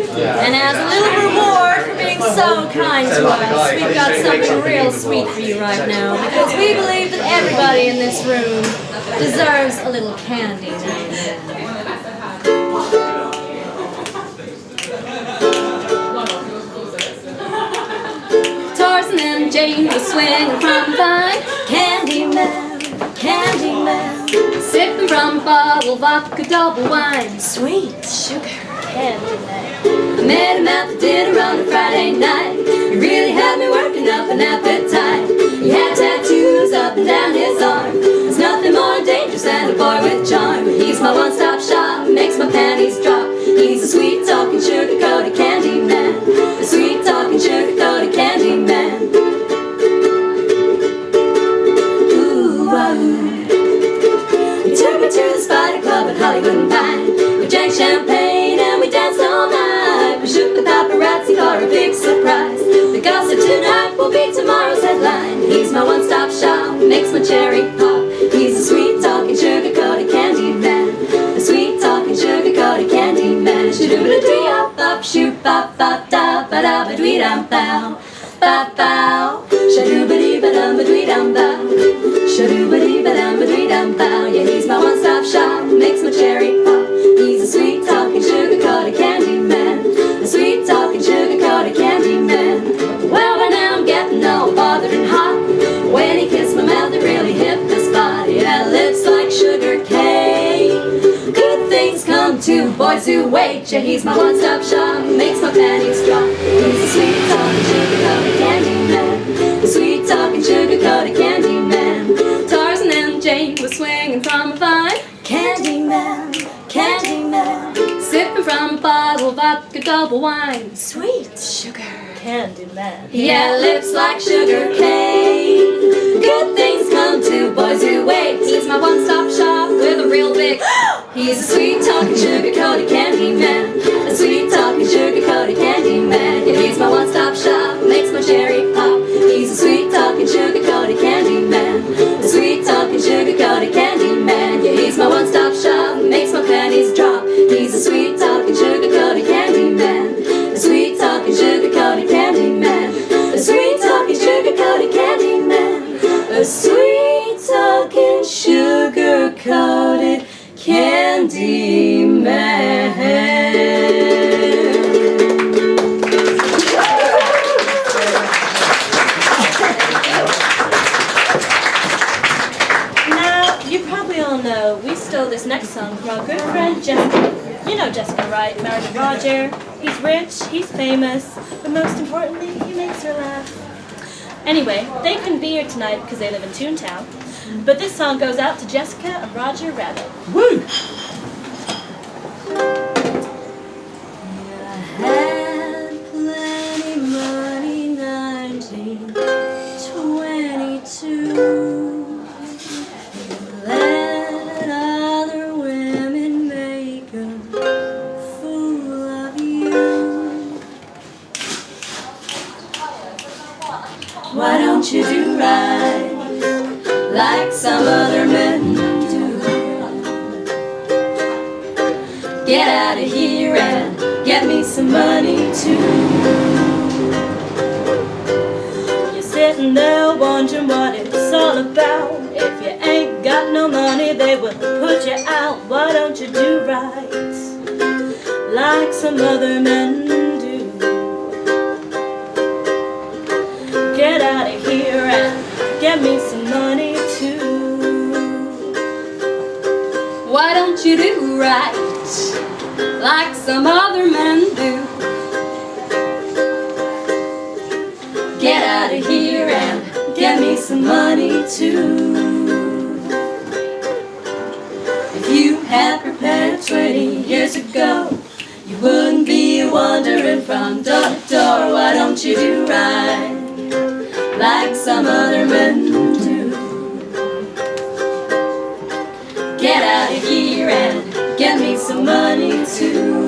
And as a little reward for being so kind to us, we've got something real sweet for you right now, because we believe that everybody in this room deserves a little candy now and then. Tarzan and Jane were swinging from vine. Candyman, Candyman, sipping from a bottle of vodka double wine. Sweet sugar Candyman. I met him at the dinner on a Friday night. He really had me working up an appetite. He had tattoos up and down his arm. There's nothing more dangerous than a boy with charm. He's my one-stop shop, makes my panties drop. He's a sweet-talking, sugar-coated candy man. A sweet-talking, sugar-coated candy man. Ooh, he took me to the Spider Club at Hollywood and Vine. We drank champagne and we danced all night. We shook the paparazzi for a big surprise. The gossip tonight will be tomorrow's headline. He's my one-stop shop, makes my cherry pop. He's a sweet-talking, sugar-coated candy man. A sweet-talking, sugar-coated candy man. Shoo-doo-ba-doo-doo-up, shoot-ba-ba-da-ba-da-ba-dwee-dum-bow. Ba-bow, shoo-doo-ba-dee-ba-dum-ba-dwee-dum-bow. Shoo-doo-ba-dee-ba-dum-ba-dwee-dum-bow. Yeah, he's my one-stop shop, makes my cherry pop. He's a sweet-talking, sugar-coated candy man. A sweet-talking, sugar-coated candy man. Well, by now I'm getting all bothered and hot. When he kissed my mouth, it really hit the spot. Yeah, lips like sugar cane. Good things come to boys who wait. Yeah, he's my one-stop shop, makes my panties drop. He's a sweet-talking, sugar-coated candy man. A sweet-talking, sugar-coated candy man. Tarzan and Jane were swinging from a vine. Candyman, Candyman, sipping from a bottle of vodka double wine. Sweet sugar Candyman. Yeah, lips like sugar cane. Good things come to boys who wait. He's my one-stop shop with a real big. He's a sweet-talking, sugar-coated candy man. A sweet-talking, sugar-coated candy man. Yeah, he's my one-stop shop, makes my cherry pop. He's a sweet-talking, sugar-coated candy man. A sweet-talking, sugar-coated candy man. Yeah, he's my one-stop shop, makes my panties drop. He's a sweet-talking, sugar-coated candy man. A sweet-talking, sugar-coated candy man. A sweet-talking, sugar-coated candy man. A sweet-talking, sugar-coated candy man. Now, you probably all know we stole this next song from our good friend Jessica. You know Jessica, right? Married to Roger. He's rich, he's famous, but most importantly, he makes her laugh. Anyway, they couldn't be here tonight because they live in Toontown. But this song goes out to Jessica and Roger Rabbit. Woo! I had plenty money, 1922. Let other women make a fool of you. Why don't you do right like some other men do? Get out of here and get me some money too. You're sitting there wondering what it's all about. If you ain't got no money, they will put you out. Why don't you do right like some other men do? Get out of here and get me some money too. Why don't you do right like some other men do? Get out of here and get me some money too. If you had prepared 20 years ago, you wouldn't be wandering from door to door. Why don't you do right like some other men do? Get out of here and get me some money too.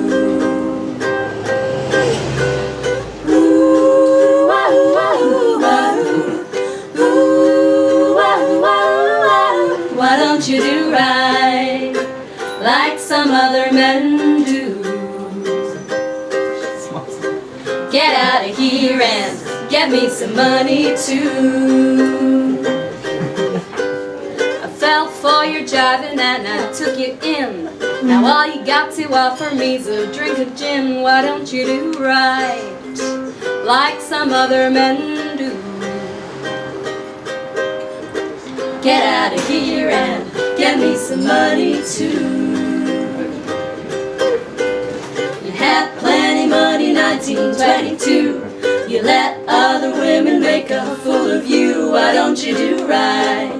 Ooh, wow, wow, wow. Ooh, wow, wow, wow. Why don't you do right like some other men do? Get out of here and get me some money too. I fell for your jiving and I took you in. Now all you got to offer me's a drink of gin. Why don't you do right like some other men do? Get out of here and get me some money too. You had plenty money 1922. You let other women make a fool of you. Why don't you do right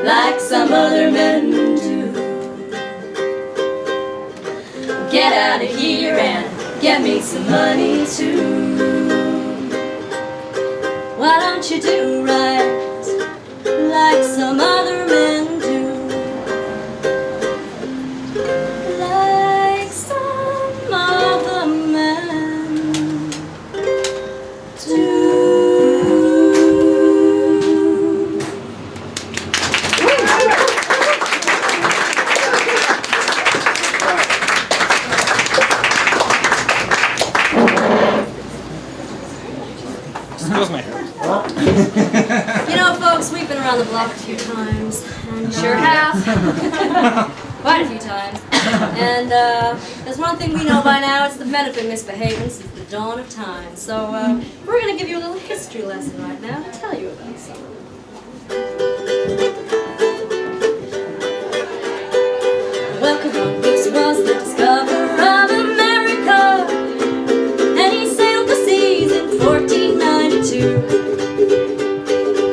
like some other men do? Get out of here and get me some money too. Why don't you do right like some other men do? Like some other men do. That was my hair. You know, folks, we've been around the block a few times, and sure have. Quite a few times. And there's one thing we know by now, it's that men have been misbehaving since the dawn of time. So we're going to give you a little history lesson right now to tell you about some of them. Well, Columbus was the discoverer of America, and he sailed the seas in 1492.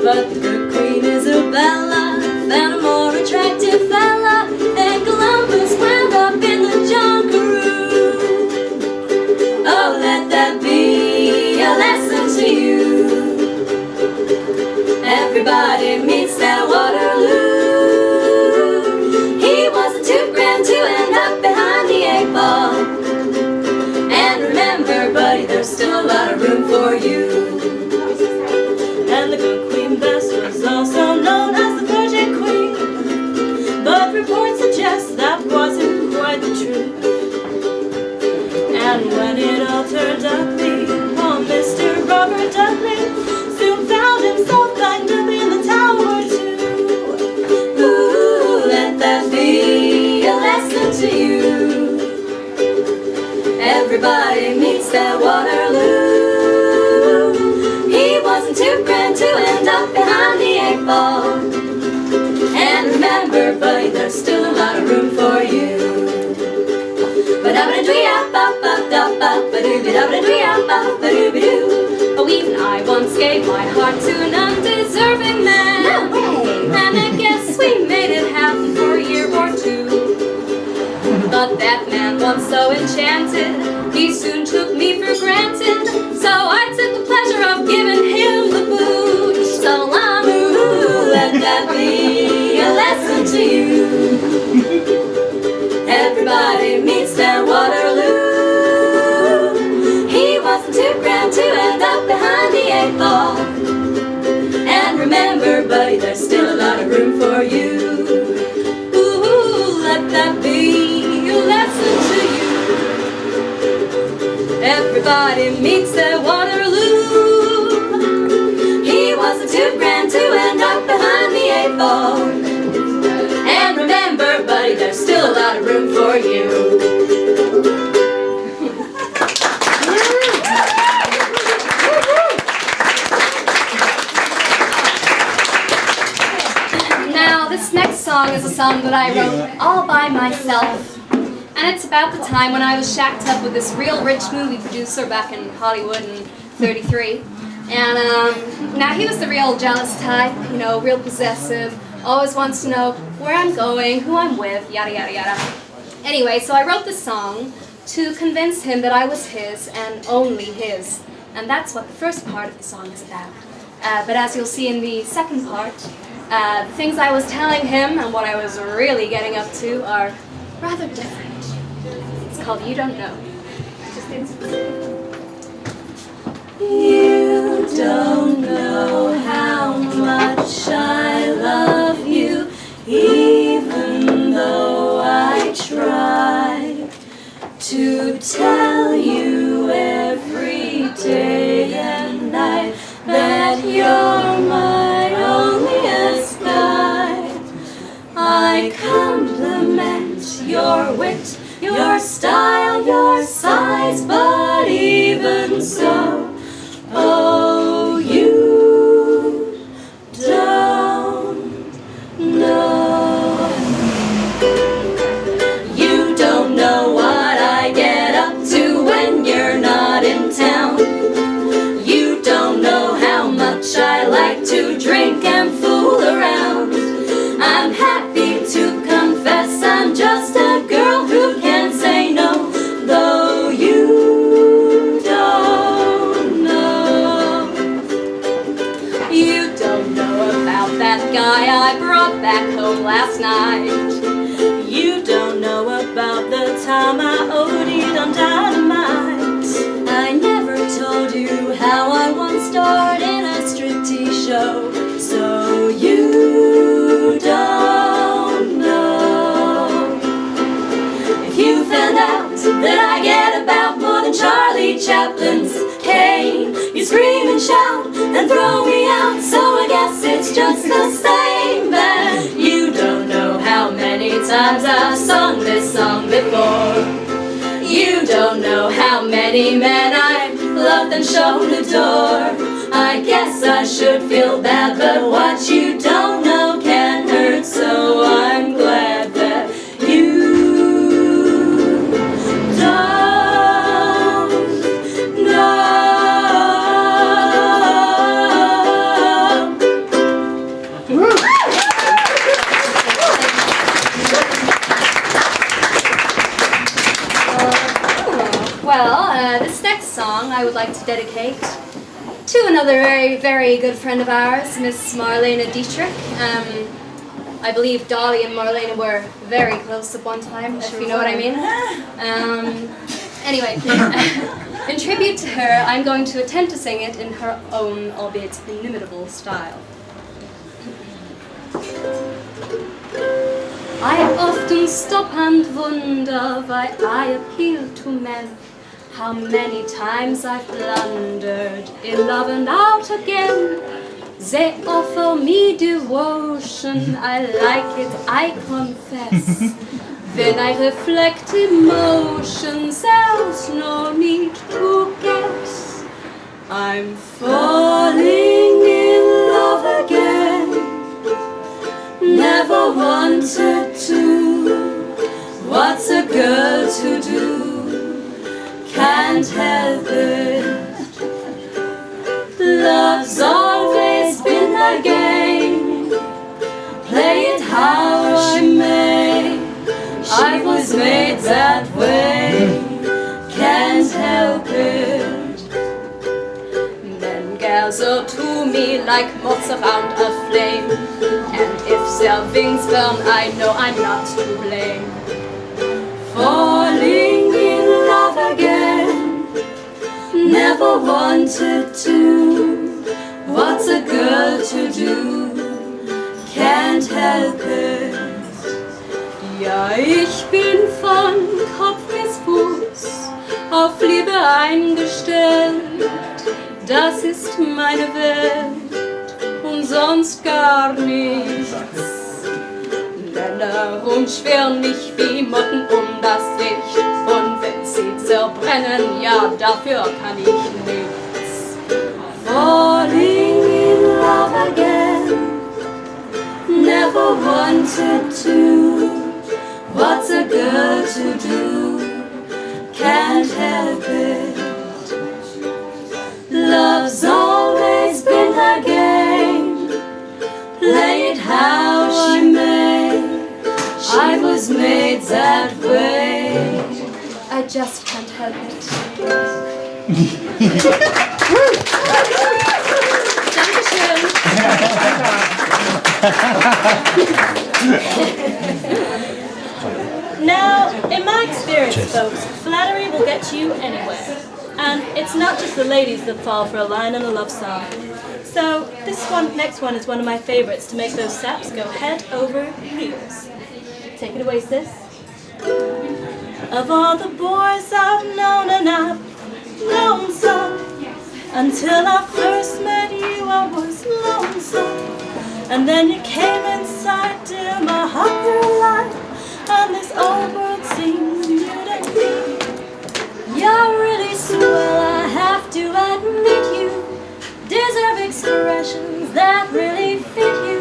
But the good Queen Isabella found a more attractive fella, and Columbus wound up in the junkaroo. Oh, let that be a lesson to you. Everybody meets that Waterloo. He wasn't too grand to end up behind the 8 ball. And remember, buddy, there's still a lot of room for you. And the good Queen Bess was also known as the Virgin Queen, but reports suggest that wasn't quite the truth. And when it all turned ugly, poor Mr. Robert Dudley soon found himself kind of in the tower too. Ooh, let that be a lesson to you. Everybody meets that Waterloo. He wasn't too grand to end up behind the 8 ball. And remember, buddy, there's still a lot of room for you. Oh, even I once gave my heart to an undeserving man. No way! And I guess we made it happen for a year or two. But that man once so enchanted, he soon took me for granted. So I took the pleasure of giving him the boot. So long, ooh, let that be a lesson to you. Everybody meets their Waterloo. He wasn't too grand to end up behind the 8 ball. And remember, buddy, there's still a lot of room for you. Ooh, let that be a lesson to you. Everybody meets their Waterloo. He wasn't too grand to end up behind the 8 ball. And remember, buddy, there's still a lot of room for you. Now, this next song is a song that I wrote all by myself. And it's about the time when I was shacked up with this real rich movie producer back in Hollywood in '33. And now he was the real jealous type, you know, real possessive, always wants to know where I'm going, who I'm with, yada yada yada. Anyway, so I wrote this song to convince him that I was his and only his. And that's what the first part of the song is about. But as you'll see in the second part, the things I was telling him and what I was really getting up to are rather different. It's called You Don't Know. You don't know how much I love you, even though I try to tell you every place, but even so, oh, you don't know. You don't know what I get up to when you're not in town. You don't know how much I like to drink and fool around. I'm happy to confess I'm just a girl who can't say no, though you don't know. You don't know about that guy I brought back home last night. You don't know about the time I OD'd on dynamite. I never told you how I once starred in a striptease show, so you don't know. If you found out that I get about more than Charlie Chaplin's cane, you scream and shout and throw me out, so I guess it's just the same. But you don't know how many times I've sung this song before. You don't know how many men I've loved and shown the door. I guess I should feel bad, but what you don't know can hurt, so I'm glad that you don't know. Well, this next song I would like to dedicate to another very, very good friend of ours, Miss Marlena Dietrich. I believe Dolly and Marlena were very close at one time, if you know what I mean. Anyway, in tribute to her, I'm going to attempt to sing it in her own, albeit inimitable, style. I often stop and wonder why I appeal to men. How many times I've blundered in love and out again. They offer me devotion, I like it, I confess. When I reflect emotions, there's no need to guess. I'm falling in love again. Never wanted to. What's a girl to do? Can't help it. Love's always been a game. Play it how I may. I was made that way. Can't help it. Then gals are to me like moths around a flame. And if their wings burn, I know I'm not to blame. Falling in love again. Never wanted to. What's a girl to do? Can't help it. Ja, ich bin von Kopf bis Fuß auf Liebe eingestellt. Das ist meine Welt und sonst gar nichts. Männer umschwirren mich wie Motten um das Licht. Und wenn sie zerbrennen, ja, dafür kann ich nichts. Falling in love again. Never wanted to. What's a girl to do? Can't help it. Love's always been a game. Play it how she may. I was made that way. I just can't help it. Dankeschön. Now, in my experience, folks, flattery will get you anywhere. And it's not just the ladies that fall for a line in a love song. So next one is one of my favorites to make those saps go head over heels. Take it away, sis. Of all the boys I've known and I've known some, until I first met you I was lonesome. And then you came inside, dear, my heart grew light, and this old world seemed new to me. You're expressions that really fit you.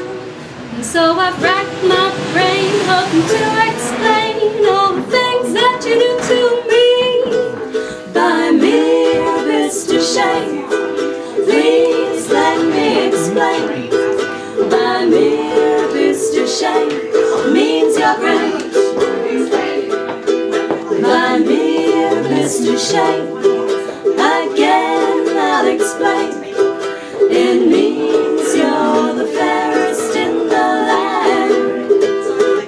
And so I've racked my brain hoping to explain all the things that you do to me. By mere Mr. Shame, please let me explain. By mere Mr. Shame means you're great. By mere Mr. Shame, again I'll explain. It means you're the fairest in the land.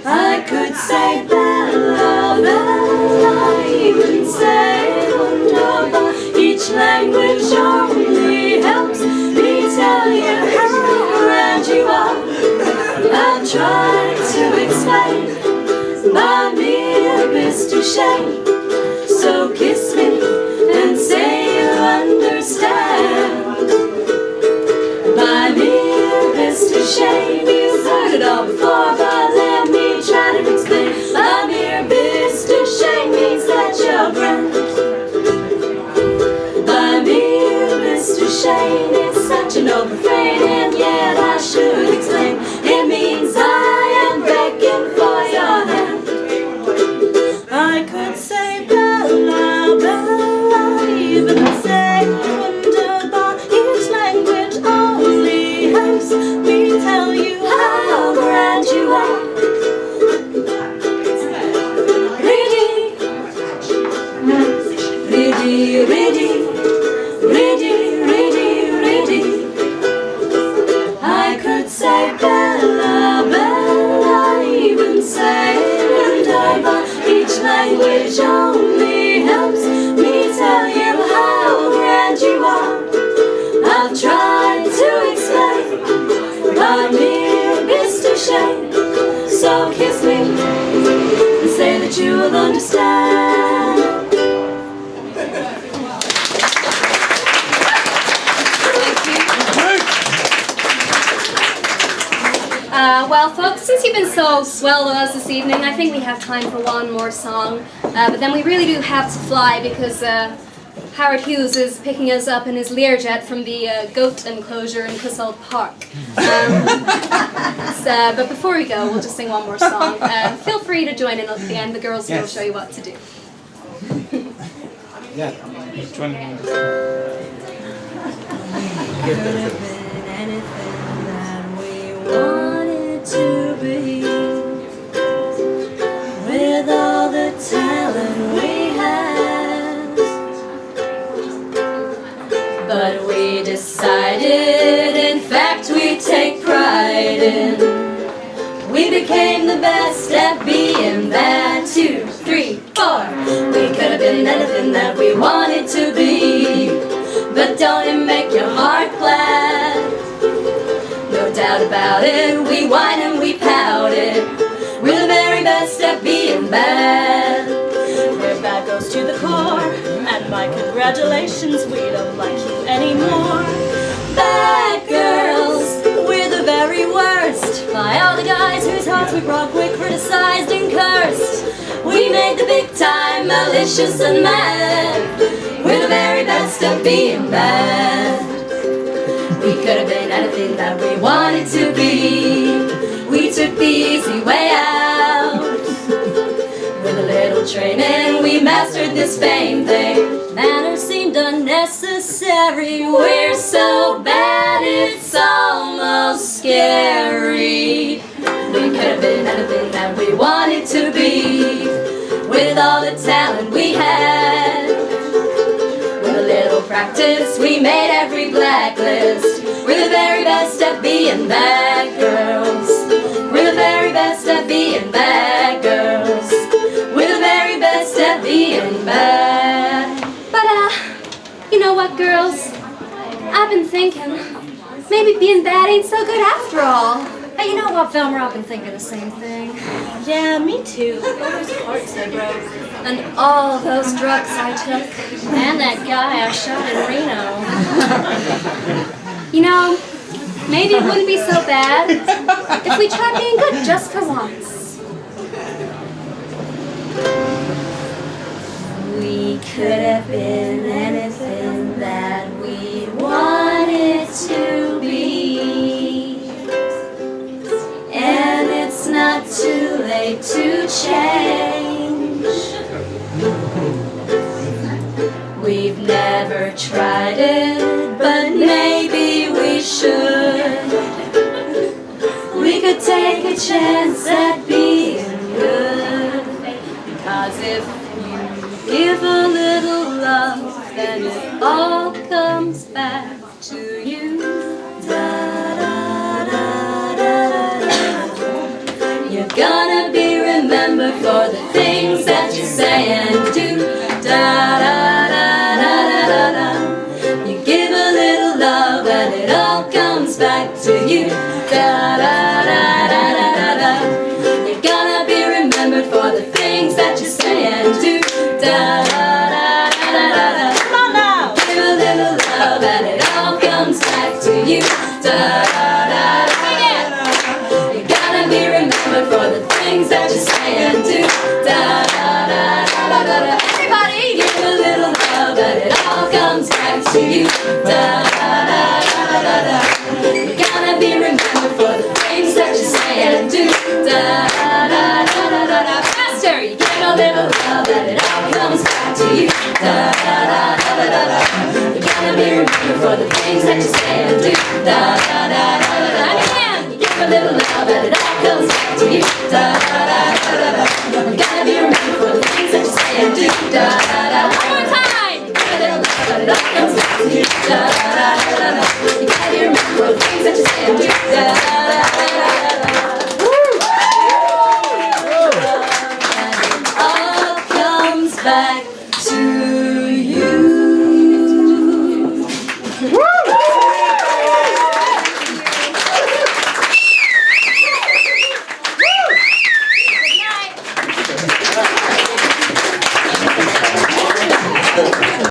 I could say Bella, Bella, even say wonderful. Each language only helps me tell you how grand you are. I'll try to explain by mere Mr. Shame. So kiss me and say you understand. By mere Mr. Shame, you've heard it all before, but let me try to explain. By mere Mr. Shame means that you're grand. By mere Mr. Shame, it's such an old refrain, and yet I should explain. It means I am begging for your hand. I could say Bella, Bella, even say wonderbar. Each language only helps me tell you how grand you are. Ready, ready, ready, ready, ready, ready. I could say Bella, Bella, even say wonderbar. Each language only helps me tell you how grand you are. I've tried to explain by mere Mr. Shame. So kiss me and say that you will understand. Well, folks, since you've been so swell with us this evening, I think we have time for one more song. But then we really do have to fly because Howard Hughes is picking us up in his Learjet from the goat enclosure in Clissold Park. But before we go, we'll just sing one more song. Feel free to join in at the end. The girls will show you what to do. Yeah, join in. Wanted to be with all the talent we had, but we decided, in fact we take pride in, we became the best at being that. 2, 3, 4. We could have been anything that we wanted to be, but don't it make your heart glad? No doubt about it, we whine and we pout it. We're the very best at being bad. Where bad goes to the core, and my congratulations, we don't like you anymore. Bad girls, we're the very worst. By all the guys whose hearts we broke, we criticized and cursed. We made the big time malicious and mad. We're the very best at being bad. We could have been anything that we wanted to be. We took the easy way out. With a little training, we mastered this fame thing. Manners seemed unnecessary. We're so bad, it's almost scary. We could have been anything that we wanted to be. With all the talent we had. With a little practice, we made every blacklist. We're the very best at being bad girls. We're the very best at being bad girls. We're the very best at being bad. But, you know what, girls? I've been thinking, maybe being bad ain't so good after all. Hey, you know what, Velmer? I've been thinking the same thing. Yeah, me too. All those hearts I broke. And all those drugs I took. And that guy I shot in Reno. You know, maybe it wouldn't be so bad if we tried being good just for once. We could have been anything that we wanted to be. We've never tried it, but maybe we should. We could take a chance at being good. Because if you give a little love, then it all comes back to you. You're gonna be remembered for the things that you say and do. You give a little love and it all comes back to you. You're gonna be remembered for the things that you say and do. Come on now! Give a little love and it all comes back to you. You're gonna be remembered for the things that you say and do. Everybody, give a little love and it all comes back to you. You're gonna be remembered for the things that you say and do. Faster, you give a little love and it all comes back to you. You're gonna be remembered for the things that you say and do. And you give a little love and it all comes back to you. You're gonna be remembered for the things that you say and do. One more time. You give a little love and it all comes back to you. You gotta be remembered for the things that you say and do.